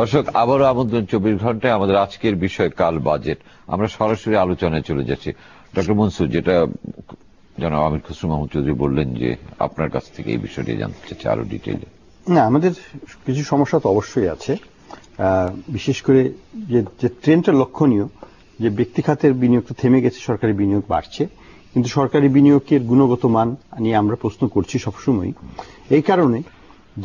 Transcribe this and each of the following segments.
দর্শক, আবারও আমন্ত্রণ 24 ঘন্টায়। আমাদের আজকের বিষয় কাল বাজেট। আমরা সরাসরি আলোচনায় চলে যাচ্ছি। ডক্টর মনসুর, যেটা জনাব আমির খসরু মাহমুদ চৌধুরী বললেন যে আপনার কাছ থেকে এই বিষয়টি জানতে চাচ্ছি আরো ডিটেইলে। না, আমাদের কিছু সমস্যা তো অবশ্যই আছে। বিশেষ করে যে ট্রেন্ডটা লক্ষণীয়, যে ব্যক্তি খাতের বিনিয়োগ তো থেমে গেছে, সরকারি বিনিয়োগ বাড়ছে, কিন্তু সরকারি বিনিয়োগের গুণগত মান নিয়ে আমরা প্রশ্ন করছি সবসময়। এই কারণে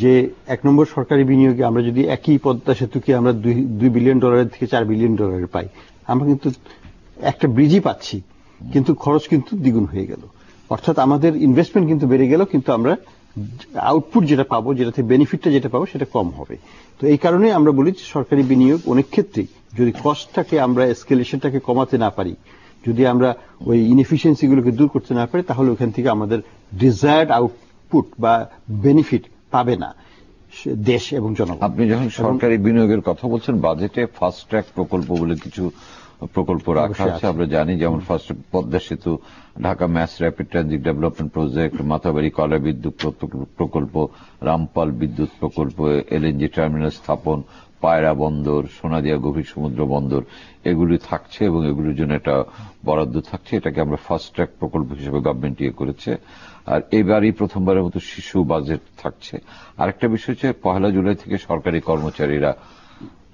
যে এক নম্বর, সরকারি বিনিয়োগে আমরা যদি একই পদ্মা সেতুকে আমরা $2 বিলিয়ন থেকে $4 বিলিয়ন পাই, আমরা কিন্তু একটা ব্রিজই পাচ্ছি, কিন্তু খরচ কিন্তু দ্বিগুণ হয়ে গেল। অর্থাৎ আমাদের ইনভেস্টমেন্ট কিন্তু বেড়ে গেল, কিন্তু আমরা আউটপুট যেটা পাবো, যেটাতে বেনিফিটটা যেটা পাবো সেটা কম হবে। তো এই কারণে আমরা বলি যে সরকারি বিনিয়োগ অনেক ক্ষেত্রেই যদি কস্টটাকে আমরা এসকেলেশনটাকে কমাতে না পারি, যদি আমরা ওই ইনএফিসিয়েন্সি গুলোকে দূর করতে না পারি, তাহলে ওখান থেকে আমাদের ডিজায়ার্ড আউটপুট বা বেনিফিট পাবে না দেশ এবং জনগণ। আপনি যখন সরকারি বিনিয়োগের কথা বলছেন, বাজেটে ফাস্ট ট্র্যাক প্রকল্প বলে কিছু প্রকল্প রাখা আছে। আমরা জানি যেমন ফার্স্ট পদ্মা সেতু, Dhaka mass rapid transit development project, Matarbari কয়লা বিদ্যুৎ প্রকল্প, রামপাল বিদ্যুৎ প্রকল্প, এলএনজি টার্মিনাল স্থাপন, পায়রা বন্দর, সোনাদিয়া গভীর সমুদ্র বন্দর, এগুলি থাকছে এবং এগুলির জন্য একটা বরাদ্দ থাকছে। এটাকে আমরা ফাস্ট ট্র্যাক প্রকল্প হিসেবে গভর্নমেন্ট করেছে। আর এবারই প্রথমবারের মতো শিশু বাজেট থাকছে। আরেকটা বিষয় হচ্ছে 1 জুলাই থেকে সরকারি কর্মচারীরা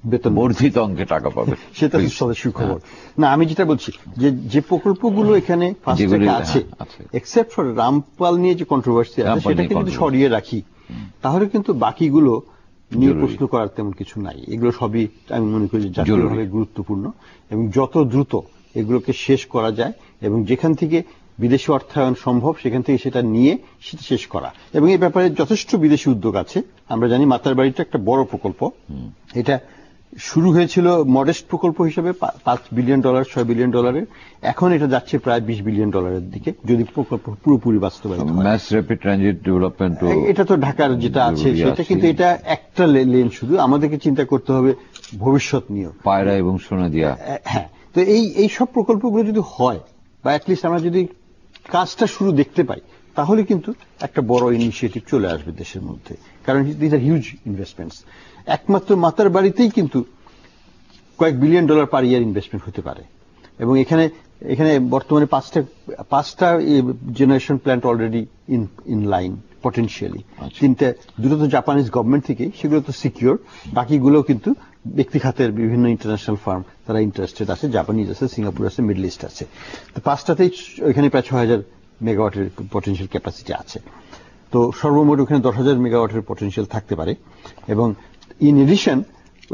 বেতন বর্ধিত অঙ্কে টাকা পাবে, সেটা সুখবর। না, আমি যেটা বলছি যে প্রকল্পগুলো এখানে আছে, এক্সেপ্ট ফর রামপাল নিয়ে যে কন্ট্রোভার্সি আছে, সেটাকে যদি সরিয়ে রাখি, তাহলে কিন্তু বাকিগুলো নিয়ে প্রশ্ন করার তেমন কিছু নাই। এগুলো সবই আমি মনে করি জাতীয়ভাবে গুরুত্বপূর্ণ, এবং যত দ্রুত এগুলোকে শেষ করা যায় এবং যেখান থেকে বিদেশি অর্থায়ন সম্ভব সেখান থেকে সেটা নিয়ে সেটা শেষ করা। এবং এই ব্যাপারে যথেষ্ট বিদেশি উদ্যোগ আছে। আমরা জানি মাতারবাড়িটা একটা বড় প্রকল্প। এটা শুরু হয়েছিল মডেস্ট প্রকল্প হিসেবে $5 বিলিয়ন, $6 বিলিয়ন। এখন এটা যাচ্ছে প্রায় $20 বিলিয়ন দিকে, যদি প্রকল্প পুরোপুরি বাস্তবায়িত হয়। ম্যাস র্যাপিড ট্রানজিট ডেভেলপমেন্ট, এটা তো ঢাকার যেটা আছে সেটা, কিন্তু এটা একটা লেন শুধু। আমাদেরকে চিন্তা করতে হবে ভবিষ্যৎ নিয়ে, পায়রা এবং সোনাদিয়া। হ্যাঁ, তো এই সব প্রকল্পগুলো যদি হয়, বা অ্যাটলিস্ট আমরা যদি কাজটা শুরু দেখতে পাই, তাহলে কিন্তু একটা বড় ইনিশিয়েটিভ চলে আসবে দেশের মধ্যে। কারণ দিস আর হিউজ ইনভেস্টমেন্টস। একমাত্র মাতার বাড়িতেই কিন্তু কয়েক $1 বিলিয়ন পার ইয়ার ইনভেস্টমেন্ট হতে পারে। এবং এখানে বর্তমানে পাঁচটা generation plant already in line potentially. 2টা তো জাপানিজ গভর্নমেন্ট থেকে, সেগুলো তো সিকিউর। বাকিগুলো কিন্তু ব্যক্তি খাতের বিভিন্ন ইন্টারন্যাশনাল ফার্ম তারা ইন্টারেস্টেড আছে, জাপানিজ আছে, সিঙ্গাপুর আছে, মিডল ইস্ট আছে। তো 5টাতেই ওইখানে প্রায় 6,000 মেগাওয়াটের পটেনশিয়াল ক্যাপাসিটি আছে। তো সর্বমোট ওখানে 10,000 মেগাওয়াটের পটেনশিয়াল থাকতে পারে। এবং ইন এডিশন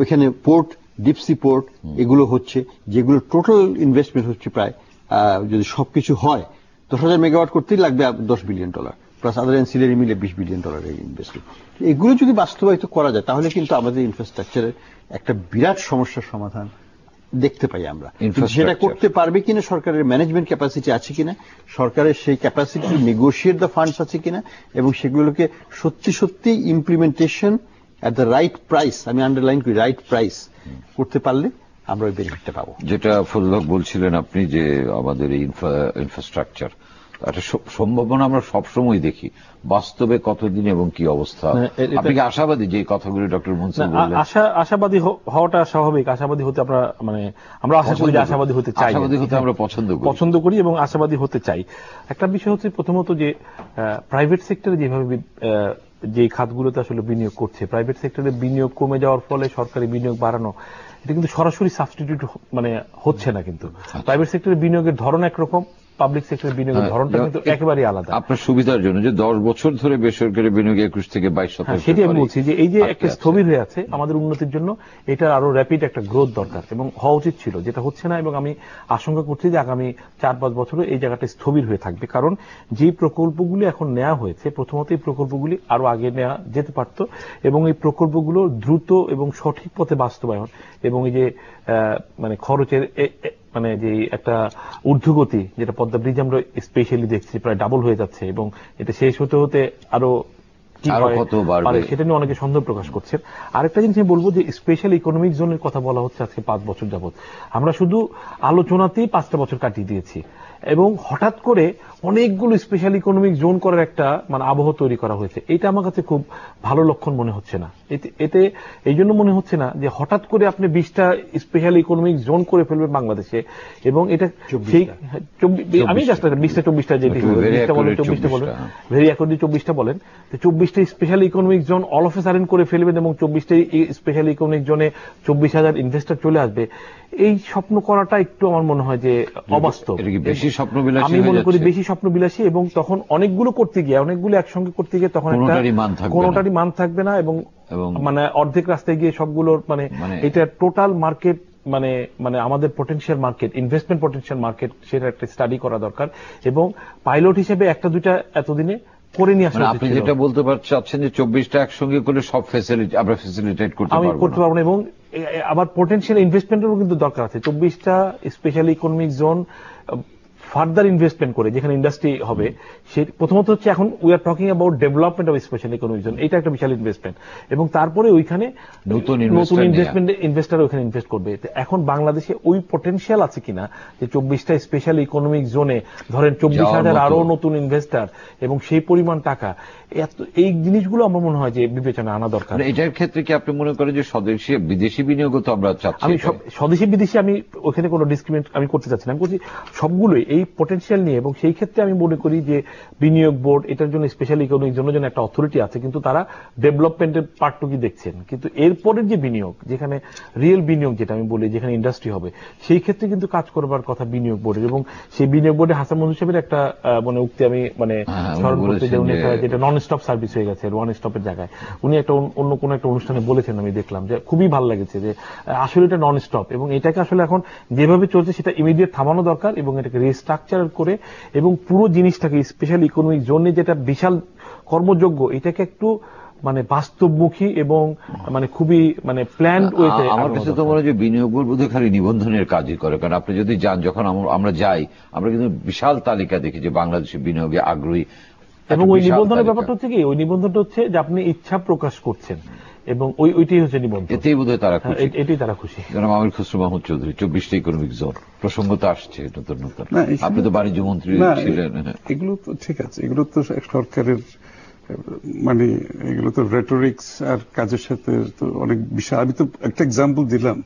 ওইখানে পোর্ট, ডিপসি পোর্ট, এগুলো হচ্ছে, যেগুলো টোটাল ইনভেস্টমেন্ট হচ্ছে প্রায়, যদি সবকিছু হয়, 10,000 মেগাওয়াট করতেই লাগবে $10 বিলিয়ন, প্লাস আদার অ্যান্সিলারি মিলে $20 বিলিয়ন ইনভেস্টমেন্ট। এগুলো যদি বাস্তবায়িত করা যায়, তাহলে কিন্তু আমাদের ইনফ্রাস্ট্রাকচারের একটা বিরাট সমস্যার সমাধান দেখতে পাই আমরা। সেটা করতে পারবে কিনা, সরকারের ম্যানেজমেন্ট ক্যাপাসিটি আছে কিনা, সরকারের সেই ক্যাপাসিটি নেগোশিয়েট দ্য ফান্ডস আছে কিনা, এবং সেগুলোকে সত্যি সত্যি implementation at the right price, আমি আন্ডারলাইন করি রাইট প্রাইস করতে পারলে আমরা ওই বেনিফিটটা পাবো। যেটা ফুলহক বলছিলেন আপনি, যে আমাদের এই ইনফ্রাস্ট্রাকচার একটা সম্ভাবনা আমরা সবসময় দেখি, বাস্তবে কতদিন এবং কি অবস্থা। আপনি কি আশাবাদী যে কথাগুলি ডক্টর মনসুর বললেন? আশাবাদী হওয়াটা স্বাভাবিক। আশাবাদী হতে আমরা আশা করি যে আশাবাদী হতে চাই, আশাবাদী হতে আমরা পছন্দ করি এবং আশাবাদী হতে চাই। একটা বিষয় হচ্ছে প্রথমত যে প্রাইভেট সেক্টরে যেভাবে যে খাতগুলোতে আসলে বিনিয়োগ করছে, প্রাইভেট সেক্টরে বিনিয়োগ কমে যাওয়ার ফলে সরকারি বিনিয়োগ বাড়ানো, এটা কিন্তু সরাসরি সাবস্টিটিউট হচ্ছে না। কিন্তু প্রাইভেট সেক্টরে বিনিয়োগের ধরন একরকম, পাবলিক সেক্টরের বিনিয়োগের ধরনটা কিন্তু একেবারেই আলাদা। আপনার সুবিধার জন্য যে 10 বছর ধরে বেসরকারি বিনিয়োগ 21 থেকে 22%, সেটি আমি বলছি যে এই যে একটা স্থবির হয়ে আছে, আমাদের উন্নতির জন্য এটা আরো র্যাপিড একটা গ্রোথ দরকার এবং হওয়া উচিত ছিল, যেটা হচ্ছে না। এবং আমি আশঙ্কা করছি যে আগামী 4-5 বছরে এই জায়গাটা স্থবির হয়ে থাকবে। কারণ যে প্রকল্পগুলি এখন নেওয়া হয়েছে, প্রথমত এই প্রকল্পগুলি আরো আগে নেওয়া যেতে পারত, এবং এই প্রকল্পগুলো দ্রুত এবং সঠিক পথে বাস্তবায়ন, এবং এই যে খরচের যে একটা ঊর্ধ্বগতি, যেটা পদ্মা ব্রিজ আমরা স্পেশালি দেখছি প্রায় ডাবল হয়ে যাচ্ছে, এবং এটা শেষ হতে হতে আরো সেটা নিয়ে অনেকে সন্দেহ প্রকাশ করছেন। আরেকটা জিনিস আমি বলবো যে স্পেশাল ইকোনমিক জোনের কথা বলা হচ্ছে আজকে 5 বছর যাবত। আমরা শুধু আলোচনাতেই 5টা বছর কাটিয়ে দিয়েছি, এবং হঠাৎ করে অনেকগুলো স্পেশাল ইকোনমিক জোন করার একটা মানে আবহ তৈরি করা হয়েছে। এটা আমার কাছে খুব ভালো লক্ষণ মনে হচ্ছে না। এতে এই জন্য মনে হচ্ছে না যে হঠাৎ করে আপনি 20টা স্পেশাল ইকোনমিক জোন করে ফেলবেন বাংলাদেশে, এবং এটা সেই আমি জাস্ট 20টা যেটি 20টা বলেন 24টা বলেন, ভেরি অ্যাকর্ডিং 24টা বলেন, 24টা special economic zone all of a sudden করে ফেলবেন এবং 24টা স্পেশাল ইকোনমিক জোনে 24,000 ইনভেস্টর চলে আসবে। এই স্বপ্ন করাটা একটু আমার মনে হয় যে অবাস্তব। বেশি স্বপ্নবিলাসী, আমি মনে করি বেশি স্বপ্নবিলাসী, এবং তখন অনেকগুলো করতে গিয়ে, অনেকগুলো একসঙ্গে করতে গিয়ে তখন কোনোটারই মান থাকবে না, এবং মানে অর্ধেক রাস্তায় গিয়ে সবগুলোর মানে এটা টোটাল মার্কেট মানে আমাদের potential market, investment potential market, সেটা একটা স্টাডি করা দরকার, এবং পাইলট হিসেবে একটা দুইটা এতদিনে করে নিয়ে আসা। আপনি যেটা বলতে চাচ্ছেন যে 24টা একসঙ্গে করলে সব ফ্যাসিলিটি আমরা ফ্যাসিলিটেট করতে পারবো না, এবং আবার পটেনশিয়াল ইনভেস্টমেন্টেরও কিন্তু দরকার আছে। 24টা special economic zone further investment করে যেখানে ইন্ডাস্ট্রি হবে, সে প্রথমত হচ্ছে এখন we are talking about development of special economic zone, এটা একটা বিশাল ইনভেস্টমেন্ট, এবং তারপরে ওইখানে নতুন ইনভেস্টমেন্ট ইনভেস্টার ওইখানে ইনভেস্ট করবে। এখন বাংলাদেশে ওই পটেনশিয়াল আছে কিনা যে 24টা স্পেশাল ইকোনমিক জোনে ধরেন 24,000 আরো নতুন ইনভেস্টার এবং সেই পরিমাণ টাকা, এই জিনিসগুলো আমার মনে হয় যে বিবেচনা আনা দরকার। এটার ক্ষেত্রে কি আপনি মনে করেন যে স্বদেশী বিদেশি বিনিয়োগ তো আমরা চাচ্ছি? আমি স্বদেশি বিদেশি আমি ওখানে কোনো ডিসক্রিমিনেট আমি করতে চাচ্ছি না, আমি বলছি সবগুলোই এই পটেনশিয়াল নিয়ে, এবং সেই ক্ষেত্রে আমি মনে করি যে বিনিয়োগ বোর্ড এটার জন্য স্পেশাল ইকোনমিক জন্য একটা অথরিটি আছে, কিন্তু তারা ডেভেলপমেন্টের পার্টটুকু দেখছেন, কিন্তু এরপরের যে বিনিয়োগ, যেখানে রিয়েল বিনিয়োগ যেটা আমি বলি, যেখানে ইন্ডাস্ট্রি হবে, সেই ক্ষেত্রে কিন্তু কাজ করবার কথা বিনিয়োগ বোর্ডের। এবং সেই বিনিয়োগ বোর্ডে হাসান মঞ্জুর সাহেবের একটা মানে উক্তি আমি মানে স্মরণ করতে চাই, উনি যেটা নন স্টপ সার্ভিস হয়ে গেছে ওয়ান স্টপের জায়গায়, উনি একটা অন্য কোনো একটা অনুষ্ঠানে বলেছেন, আমি দেখলাম যে খুবই ভালো লেগেছে যে আসলে এটা নন স্টপ, এবং এটাকে আসলে এখন যেভাবে চলছে সেটা ইমিডিয়েট থামানো দরকার, এবং এটাকে রিস্ট্রাকচার করে এবং পুরো জিনিসটাকে স্পেশাল ইকোনমিক জোনে যেটা বিশাল কর্মযোগ্য, এটাকে একটু মানে বাস্তবমুখী এবং মানে খুবই মানে প্ল্যান্ড ওয়েতে। আমার কাছে তো মনে হয় যে বিনিয়োগ বোর্ড বোধহয় খালি নিবন্ধনের কাজই করে, কারণ আপনি যদি যান, যখন আমরা যাই, আমরা কিন্তু বিশাল তালিকা দেখি যে বাংলাদেশের বিনিয়োগে আগ্রহী, এবং ওই নিবন্ধনের ব্যাপারটা হচ্ছে কি, ওই নিবন্ধনটা হচ্ছে যে আপনি ইচ্ছা প্রকাশ করছেন, এবং ওইটাই হচ্ছে নিবন্ধন, এতেই বোধহয় তারা খুশি, এটাই তারা খুশি। জনাব আমির খসরু মাহমুদ চৌধুরী, 24টা ইকোনমিক জোন প্রসঙ্গ তো আসছে, নতুন নতুন, আপনি তো বাণিজ্য মন্ত্রী ছিলেন। এগুলো তো ঠিক আছে, এগুলো তো সরকারের মানে এগুলো তো রেটোরিক্স আর কাজের সাথে তো অনেক বিষয়। আমি তো একটা এক্সাম্পল দিলাম,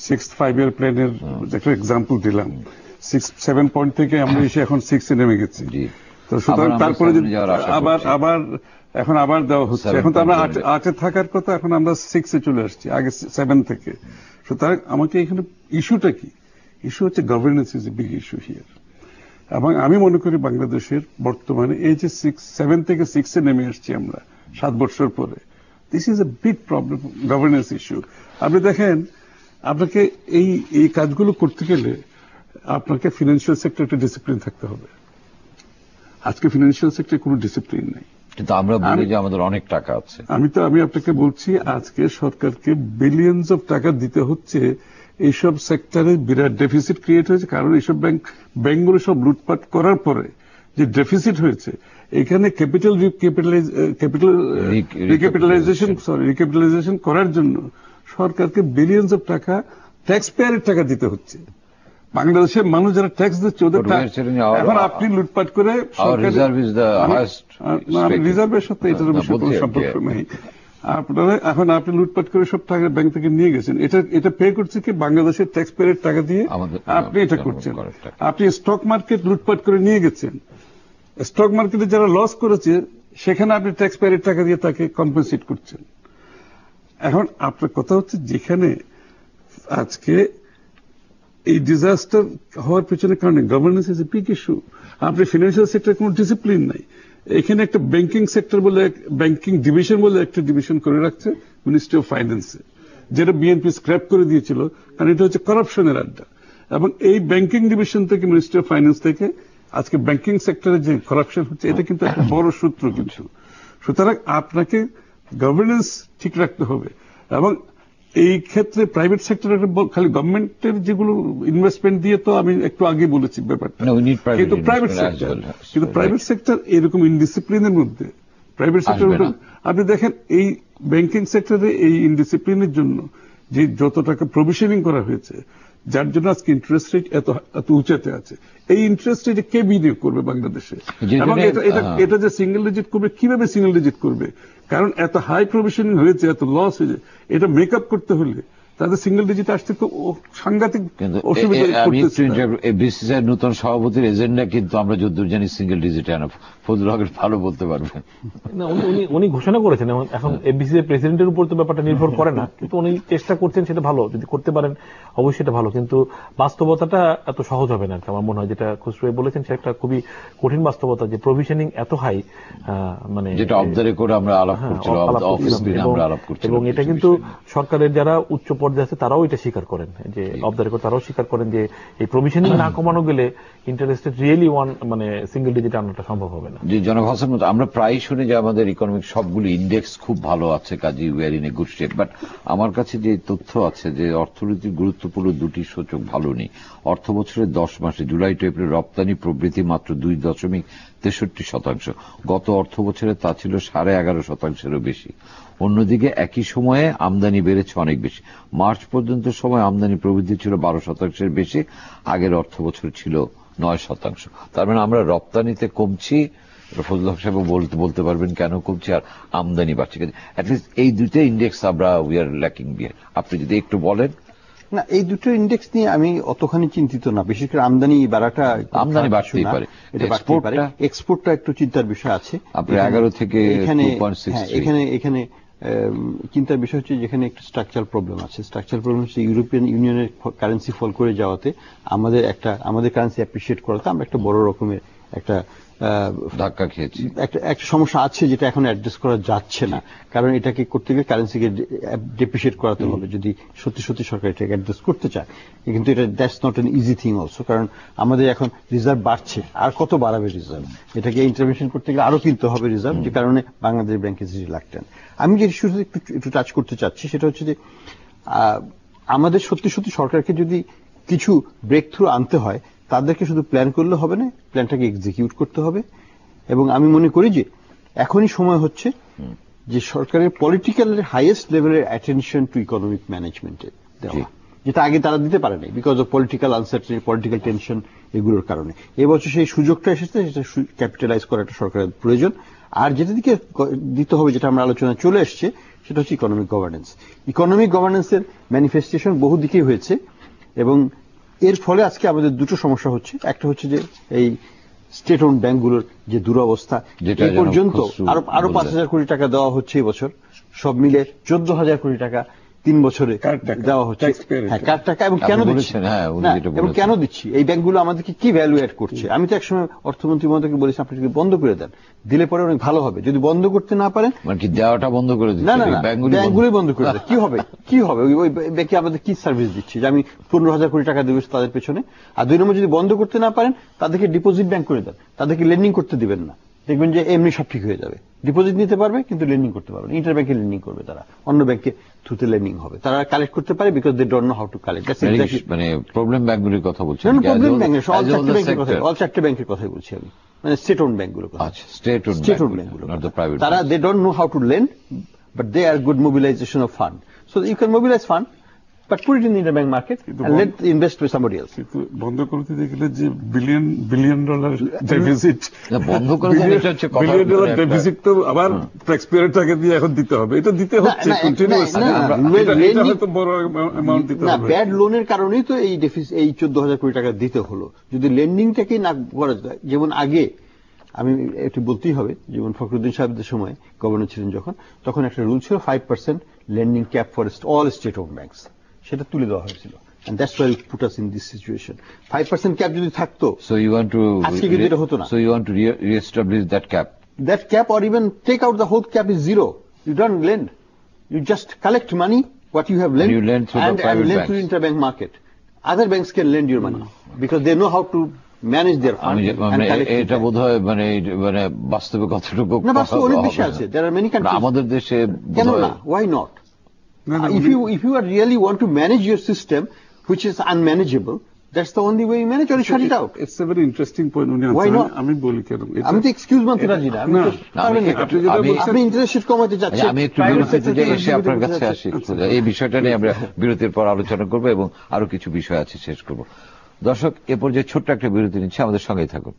6th 5-year প্ল্যানের একটা এক্সাম্পল দিলাম, 7 পয়েন্ট থেকে আমরা এসে এখন 6 এ নেমে গেছি। তো সুতরাং তারপরে আবার এখন আবার দেওয়া হচ্ছে, এখন তো আমরা 8-এ থাকার কথা, এখন আমরা 6 এ চলে আসছি আগে 7 থেকে। সুতরাং আমাকে এখানে ইস্যুটা কি, ইস্যু হচ্ছে governance is a big issue here. এবং আমি মনে করি বাংলাদেশের বর্তমানে এই যে 7 থেকে 6 এ নেমে আসছি আমরা 7 বছর পরে, this is a big problem, governance issue. আপনি দেখেন, আপনাকে এই কাজগুলো করতে গেলে আপনাকে ফিনান্সিয়াল সেক্টর একটা ডিসিপ্লিন থাকতে হবে। আজকে ফিনান্সিয়াল সেক্টরে কোনো ডিসিপ্লিন নেই, কিন্তু আমরা বলি যে আমাদের অনেক টাকা আছে। আমি আপনাকে বলছি, আজকে সরকারকে বিলিয়নস অফ টাকা দিতে হচ্ছে, এইসব সেক্টরে বিরাট ডেফিসিট ক্রিয়েট হয়েছে, কারণ এইসব ব্যাংকগুলো সব লুটপাট করার পরে যে ডেফিসিট হয়েছে, এখানে রিক্যাপিটালাইজেশন করার জন্য সরকারকে বিলিয়নস অফ টাকা ট্যাক্স পেয়ারের টাকা দিতে হচ্ছে। বাংলাদেশের মানুষ যারা ট্যাক্স দিচ্ছে ওদের এখন আপনি লুটপাট করে, রিজার্ভের সাথে এটার কোনো সম্পর্ক নেই, আপনারা এখন আপনি লুটপাট করে সব টাকা ব্যাংক থেকে নিয়ে গেছেন, এটা পে করছে কি বাংলাদেশের ট্যাক্স পেয়ারের টাকা দিয়ে আপনি এটা করছেন। আপনি স্টক মার্কেট লুটপাট করে নিয়ে গেছেন, স্টক মার্কেটে যারা লস করেছে সেখানে আপনি ট্যাক্স পেয়ারের টাকা দিয়ে তাকে কম্পেনসেট করছেন। এখন আপনার কথা হচ্ছে, যেখানে আজকে এই ডিজাস্টার হওয়ার পেছনে কারণে governance is a big issue. আপনি ফিনান্সিয়াল সেক্টরে কোনো ডিসিপ্লিন নাই, এখানে একটা ব্যাংকিং সেক্টর বলে, ব্যাংকিং ডিভিশন বলে একটা ডিভিশন করে রাখছে মিনিস্ট্রি অফ ফাইন্যান্সে, যেটা বিএনপি স্ক্র্যাপ করে দিয়েছিল, কারণ এটা হচ্ছে করাপশনের আড্ডা। এবং এই ব্যাংকিং ডিভিশন থেকে, মিনিস্ট্রি অফ ফাইন্যান্স থেকে আজকে ব্যাংকিং সেক্টরে যে করাপশন হচ্ছে, এটা কিন্তু একটা বড় সূত্র কিছু। সুতরাং আপনাকে গভর্নেন্স ঠিক রাখতে হবে, এবং এই ক্ষেত্রে প্রাইভেট সেক্টর খালি গভর্নমেন্টের যেগুলো ইনভেস্টমেন্ট দিয়ে, তো আমি একটু আগে বলেছি ব্যাপারটা, কিন্তু প্রাইভেট সেক্টর এরকম ইনডিসিপ্লিনের মধ্যে, প্রাইভেট সেক্টর আপনি দেখেন এই ব্যাংকিং সেক্টরে এই ইনডিসিপ্লিনের জন্য যে যত টাকা প্রভিশনিং করা হয়েছে, যার জন্য আজকে ইন্টারেস্ট রেট এত উঁচাতে আছে। এই ইন্টারেস্ট রেটে কে বিনিয়োগ করবে বাংলাদেশে, এবং এটা যে সিঙ্গেল ডিজিট করবে, কিভাবে সিঙ্গেল ডিজিট করবে? কারণ এত হাই প্রভিশনিং হয়েছে, এত লস হয়েছে, এটা মেকআপ করতে হলে তাদের সিঙ্গেল ডিজিট আসতে খুব সাংঘাতিক অসুবিধা। বিসিসিআই নতুন সভাপতির এজেন্ডা কিন্তু আমরা যতদূর জানি সিঙ্গেল ডিজিটে আনা। ফজলুল হক ভালো বলতে পারবেন। উনি ঘোষণা করেছেন, এখন বিসিসিআই প্রেসিডেন্টের উপর তো ব্যাপারটা নির্ভর করে না, কিন্তু উনি চেষ্টা করছেন, সেটা ভালো, যদি করতে পারেন অবশ্যই এটা ভালো, কিন্তু বাস্তবতাটা এত সহজ হবে না আমার মনে হয়। যেটা খুসরু বলেছেন সেটা একটা খুবই কঠিন বাস্তবতা, যে প্রভিশনিং এত হাই, মানে যেটা অফ দ্য রেকর্ড আমরা আলাপ করছিলাম, এবং এটা কিন্তু সরকারের যারা উচ্চ পর্যায়ে আছে তারাও এটা স্বীকার করেন, যে অফ দ্য রেকর্ড তারাও স্বীকার করেন যে এই প্রভিশনিং না কমানো গেলে ইন্টারেস্টেড রিয়েলি মানে সিঙ্গেল ডিজিট আনাটা সম্ভব হবে না। জি, জনাব হাসান, আমরা প্রায় শুনি যে আমাদের ইকোনমিক সবগুলি ইন্ডেক্স খুব ভালো আছে, কাজে we are in a good state. But আমার কাছে যে তথ্য আছে যে অর্থনীতির গুরুত্বপূর্ণ দুটি সূচক ভালো নেই। অর্থ বছরের 10 মাসে জুলাই টু এপ্রিল রপ্তানি প্রবৃদ্ধি মাত্র 2.63%। গত অর্থ বছরে তা ছিল 11.5%-এরও বেশি। অন্যদিকে একই সময়ে আমদানি বেড়েছে অনেক বেশি। মার্চ পর্যন্ত সময় আমদানি প্রবৃদ্ধি ছিল 12%-এর বেশি, আগের অর্থ বছর ছিল 9%। তার মানে আমরা রপ্তানিতে কমছি, ফজলুল হক সাহেব বলতে পারবেন কেন কমছি, আর আমদানি বাড়ছে। অ্যাটলিস্ট এই দুটো ইন্ডেক্স আমরা উই আর ল্যাকিং বিহাইন্ড। আপনি যদি একটু বলেন। না, এই দুটো ইন্ডেক্স নিয়ে আমি অতখানি চিন্তিত না, বিশেষ করে আমদানি বাড়াটা, আমদানি বাড়তেই পারে, এক্সপোর্টটা একটু চিন্তার বিষয় আছে। আপনি 11 থেকে 2.63 এখানে চিন্তার বিষয় হচ্ছে যেখানে একটু স্ট্রাকচারাল প্রবলেম আছে। স্ট্রাকচারাল প্রবলেম হচ্ছে ইউরোপিয়ান ইউনিয়নের কারেন্সি ফল করে যাওয়াতে আমাদের কারেন্সি অ্যাপ্রিসিয়েট করাতে আমরা একটা বড় রকমের একটা ধাক্কা খেয়েছি, একটা সমস্যা আছে যেটা এখন অ্যাড্রেস করা যাচ্ছে না। কারণ এটাকে করতে গেলে কারেন্সিকে ডেপ্রিসিয়েট করাতে হবে যদি সত্যি সত্যি সরকার এটাকে অ্যাড্রেস করতে চায়। কিন্তু এটা that's not an easy thing also, কারণ আমাদের এখন রিজার্ভ বাড়ছে, আর কত বাড়াবে রিজার্ভ? এটাকে ইন্টারভেনশন করতে গেলে আরো কিনতে হবে রিজার্ভ, যে কারণে বাংলাদেশ ব্যাংক ইজ রিলাক্টেন্ট। আমি যে ইস্যুতে একটু টাচ করতে চাচ্ছি সেটা হচ্ছে যে আমাদের সত্যি সত্যি সরকারকে যদি কিছু ব্রেক থ্রু আনতে হয়, তাদেরকে শুধু প্ল্যান করলে হবে না, প্ল্যানটাকে এক্সিকিউট করতে হবে। এবং আমি মনে করি যে এখনই সময় হচ্ছে যে সরকারের পলিটিক্যাল হাইয়েস্ট লেভেলের অ্যাটেনশন টু ইকোনমিক ম্যানেজমেন্টে দেওয়া, যেটা আগে তারা দিতে পারে নাই because of political uncertainty, political tension, এগুলোর কারণে। এবছর সেই সুযোগটা এসেছে, সেটা ক্যাপিটালাইজ করা একটা সরকারের প্রয়োজন। আর যেটা দিকে দিতে হবে, যেটা আমরা আলোচনায় চলে এসছে, সেটা হচ্ছে ইকোনমিক গভর্নেন্স। ইকোনমিক গভর্নেন্সের ম্যানিফেস্টেশন বহু দিকেই হয়েছে, এবং এর ফলে আজকে আমাদের দুটো সমস্যা হচ্ছে। একটা হচ্ছে যে এই স্টেট ওন ব্যাংকগুলোর যে দুরবস্থা, এই পর্যন্ত আরো 5,000 কোটি টাকা দেওয়া হচ্ছে এবছর, সব মিলে 14,000 কোটি টাকা 3 বছরে দেওয়া হচ্ছে। হ্যাঁ, কার টাকা, এবং কেন দিচ্ছি, এবং কেন দিচ্ছি? এই ব্যাংকগুলো আমাদেরকে কি ভ্যালু অ্যাড করছে? আমি তো একসময় অর্থমন্ত্রী মহোদয়কে বলেছি আপনি যদি বন্ধ করে দেন, দিলে পরে অনেক ভালো হবে। যদি বন্ধ করতে না পারেন, মানে কি দেওয়াটা বন্ধ করে দিচ্ছি? না, ব্যাংকগুলোই বন্ধ করে দেন, কি হবে? ওই ব্যাংকে আমাদের কি সার্ভিস দিচ্ছি যে আমি 15,000 কোটি টাকা দেবো তাদের পেছনে? আর 2 নম্বর, যদি বন্ধ করতে না পারেন, তাদেরকে ডিপোজিট ব্যাংক করে দেন, তাদেরকে লেন্ডিং করতে দিবেন না। দেখবেন যে এমনি সব ঠিক হয়ে যাবে। ডিপোজিট নিতে পারবে কিন্তু লেন্ডিং করতে পারবে না। ইন্টার ব্যাংকে লেন্ডিং করবে, তারা অন্য ব্যাংকে থ্রুতে লেন্ডিং হবে, তারা কালেক্ট করতে পারে because they don't know how to collect. মানে প্রবলেম ব্যাংকগুলির কথা বলছেন? প্রবলেম ব্যাংক, অল 4টে ব্যাংকের কথাই বলছি আমি, মানে স্টেট ওন ব্যাংকগুলোর কথা। স্টেট ওন ব্যাংকগুলো, তারা they don't know how to lend, but they are good mobilisation of fund. So you can mobilise fund, but put it in the interbank market and let invest with somebody else. বন্ধ করতে গেলে যে billion dollar deficit, বন্ধ করে billion dollar deficit তো আবার tax পেয়ারের টাকা দিয়ে এখন দিতে হবে। এটা দিতে হচ্ছে কন্টিনিউয়াসলি, এটা হয়তো বড় অ্যামাউন্ট দিতে হবে। না, ব্যাড লোনের কারণেই তো এই ডেফিসিট, এই 14,000 কোটি টাকা দিতে হলো। যদি লেন্ডিংটাকে না করা যায়, যেমন আগে আমি একটু বলতেই হবে, যেমন ফখরুদ্দিন সাহেবদের সময় গভর্নর ছিলেন যখন, তখন একটা রুল ছিল 5% lending cap for all state own banks, সেটা তুলে দেওয়া হয়েছিল। And that's why it put us in this situation. 5% cap যদি থাকতো, আজকে কিন্তু এটা হতো না। So you want to re-establish that cap? That cap, or even take out the whole cap, is zero. You don't lend. You just collect money, what you have lent, and you lend through the private banks. Through interbank market. Other banks can lend your money because they know how to manage their funds. এটা বোধহয় মানে বাস্তবে কতটুকু? না, বাস্তবে অনেক দেশে আছে। There are many countries. আমাদের দেশে কেন না? Why not? If you really want to manage your system, which is unmanageable, that's the only way manage or shut it out. It's a very interesting point উনি Why not? আমি বলি কেন আমি তো এক্সকিউজ মানতে রাজি না। আপনি ইন্টারেস্ট রেট কমাতে চাচ্ছেন। আমি একটু বিরতিতে যে এসে আপনার কাছে আসি, এই বিষয়টা নিয়ে আমরা বিরতির পর আলোচনা করব এবং আরো কিছু বিষয় আছে শেষ করব। দর্শক, এ পর্যায়ে ছোট্ট একটা বিরতি নিচ্ছে, আমাদের সঙ্গেই থাকুন।